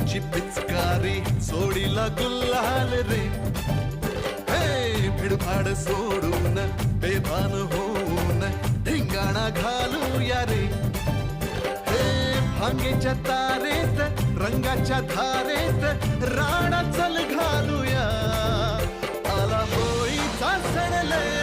भांगेची पिचकारी सोडीला गुल्हाल रे. हे भिडभाड सोडून बेभान होऊन धिंगाणा घालूया रे. हे भांगेच्या तारेत रंगाच्या धारेत राणा चल घालूया. आला होळीचा सण लय